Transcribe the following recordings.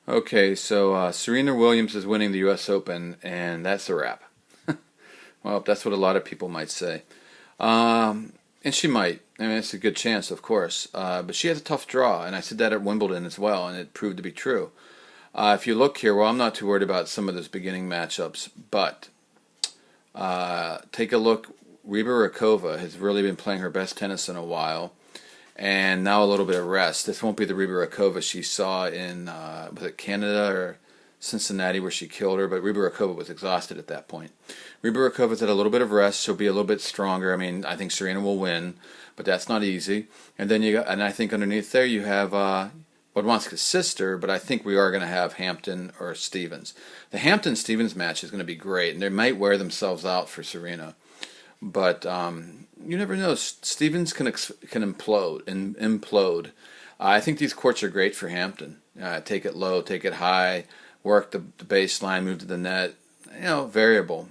Okay, so Serena Williams is winning the U.S. Open, and that's a wrap. Well, that's what a lot of people might say. And she might. I mean, it's a good chance, of course. But she has a tough draw, and I said that at Wimbledon as well, and it proved to be true. If you look here, well, I'm not too worried about some of those beginning matchups, but take a look. Rybakina has really been playing her best tennis in a while, and now a little bit of rest. This won't be the Rybakina she saw in was it Canada or Cincinnati where she killed her, but Rybakina was exhausted at that point. Rybakina's had a little bit of rest. She'll be a little bit stronger. I mean, I think Serena will win, but that's not easy. And then and I think underneath there you have Wodwanska's sister, but I think we are going to have Hampton or Stevens. The Hampton-Stevens match is going to be great, and they might wear themselves out for Serena. But you never know. Stevens can implode and implode. I think these courts are great for Hampton. Take it low, take it high, work the baseline, move to the net. Variable.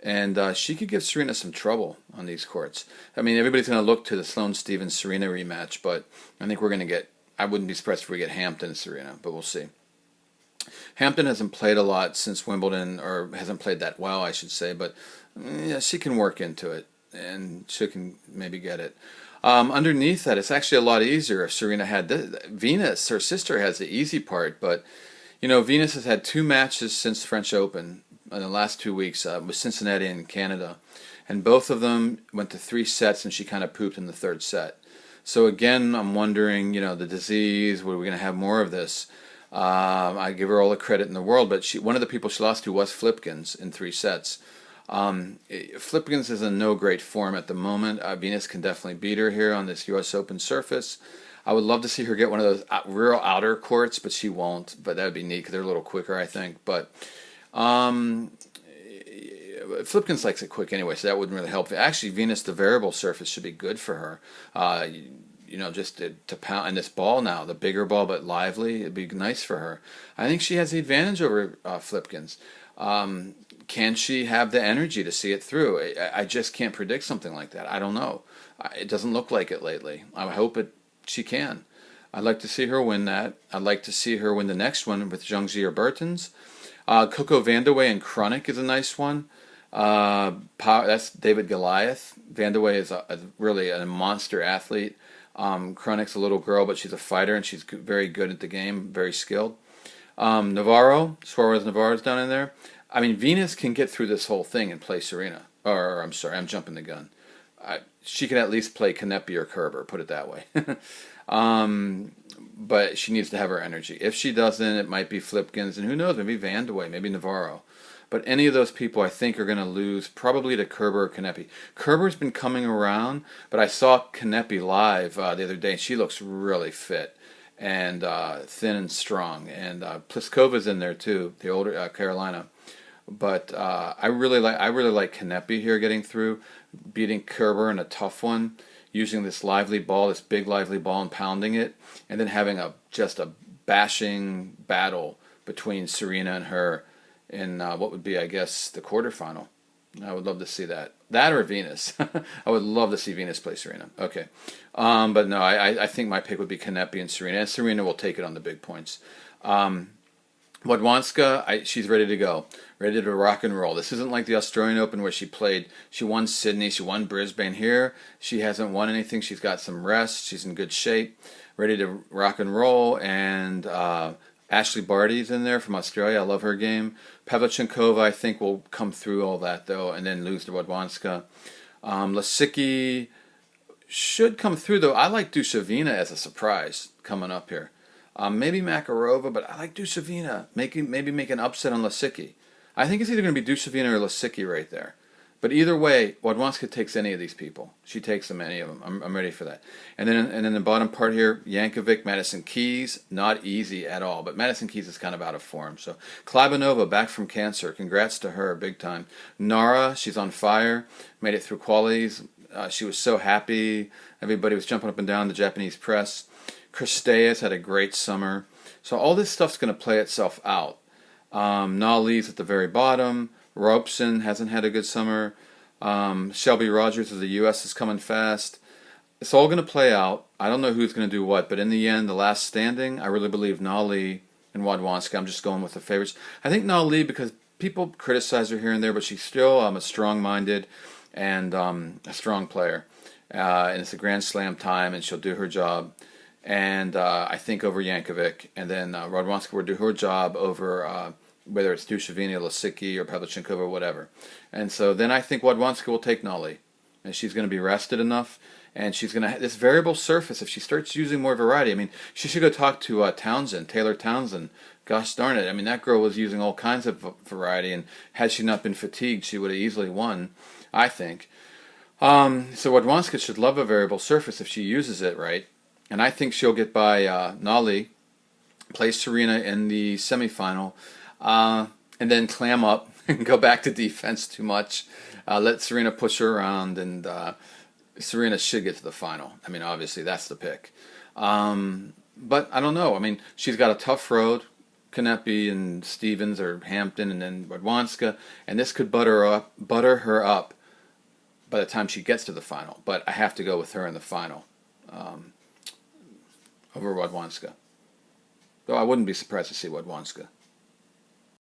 And she could give Serena some trouble on these courts. I mean, everybody's going to look to the Sloane Stevens-Serena rematch, but I think we're going to get. I wouldn't be surprised if we get Hampton and Serena, but we'll see. Hampton hasn't played a lot since Wimbledon, or hasn't played that well, I should say, but yeah, she can work into it, and she can maybe get it. Underneath that, it's actually a lot easier if Serena had Venus, her sister, has the easy part, but Venus has had 2 matches since the French Open in the last 2 weeks with Cincinnati and Canada, and both of them went to 3 sets, and she kind of pooped in the 3rd set. So again, I'm wondering, the disease, were we going to have more of this? I give her all the credit in the world, but one of the people she lost to was Flipkens in 3 sets. Flipkens is in no great form at the moment. Venus can definitely beat her here on this U.S. Open surface. I would love to see her get one of those real outer courts, but she won't. But that would be neat because they're a little quicker, I think. But Flipkens likes it quick anyway, so that wouldn't really help. Actually, Venus, the variable surface, should be good for her. Just to pound and this ball now, the bigger ball but lively, it'd be nice for her. I think she has the advantage over Flipkens. Can she have the energy to see it through? I just can't predict something like that. I don't know. It doesn't look like it lately. I hope she can. I'd like to see her win that. I'd like to see her win the next one with Zhengzhi or Bertens. Coco Vandeweghe and Krunic is a nice one. That's David Goliath. Vandeweghe is really a monster athlete. Krunic's a little girl, but she's a fighter, and she's very good at the game, very skilled. Suarez Navarro's down in there. I mean, Venus can get through this whole thing and play Serena. Or, I'm sorry, I'm jumping the gun. She can at least play Kanepi or Kerber, put it that way. But she needs to have her energy. If she doesn't, it might be Flipkens, and who knows, maybe Vandeweghe, maybe Navarro. But any of those people, I think, are going to lose, probably to Kerber or Kanepi. Kerber's been coming around, but I saw Kanepi live the other day, and she looks really fit and thin and strong. And Pliskova's in there too, the older Carolina. But I really like Kanepi here getting through, beating Kerber in a tough one, using this lively ball, this big lively ball, and pounding it, and then having just a bashing battle between Serena and her in what would be, I guess, the quarterfinal. I would love to see that. That or Venus. I would love to see Venus play Serena. Okay. But no, I think my pick would be Kanepi and Serena. And Serena will take it on the big points. Wodwanska, she's ready to go. Ready to rock and roll. This isn't like the Australian Open where she won Sydney, she won Brisbane. Here, she hasn't won anything. She's got some rest. She's in good shape. Ready to rock and roll. And Ashley Barty's in there from Australia. I love her game. Pavlyuchenkova, I think, will come through all that, though, and then lose to Wodwanska. Lisicki should come through, though. I like Dushavina as a surprise coming up here. Maybe Makarova, but I like Dushavina. Maybe make an upset on Lisicki. I think it's either going to be Dushavina or Lisicki right there. But either way, Wodwanska takes any of these people. She takes them, any of them. I'm ready for that. And then the bottom part here, Jankovic, Madison Keys, not easy at all. But Madison Keys is kind of out of form. So Klabanova, back from cancer. Congrats to her, big time. Nara, she's on fire. Made it through qualies. She was so happy. Everybody was jumping up and down, the Japanese press. Kristeas had a great summer. So all this stuff's going to play itself out. Na Lee's at the very bottom. Robson hasn't had a good summer. Shelby Rogers of the U.S. is coming fast. It's all going to play out. I don't know who's going to do what, but in the end, the last standing, I really believe Na Lee and Wadwanska. I'm just going with the favorites. I think Nali, because people criticize her here and there, but she's still a strong-minded and a strong player. And it's a Grand Slam time, and she'll do her job. And I think over Yankovic, and then Radwanska will do her job over whether it's Dushevini, Lisicki, or Pavlyuchenkova, or whatever. And so then I think Wadwanska will take Nali, and she's going to be rested enough, and she's going to have this variable surface. If she starts using more variety, I mean, she should go talk to Taylor Townsend. Gosh darn it! I mean, that girl was using all kinds of variety, and had she not been fatigued, she would have easily won, I think. So Wadwanska should love a variable surface if she uses it right. And I think she'll get by Nali, play Serena in the semifinal, and then clam up and go back to defense too much. Let Serena push her around, and Serena should get to the final. I mean, obviously, that's the pick. But I don't know. I mean, she's got a tough road. Kanepi and Stevens or Hampton, and then Wadwanska. And this could butter her up by the time she gets to the final. But I have to go with her in the final. Over Wadwanska. Though I wouldn't be surprised to see Wadwanska.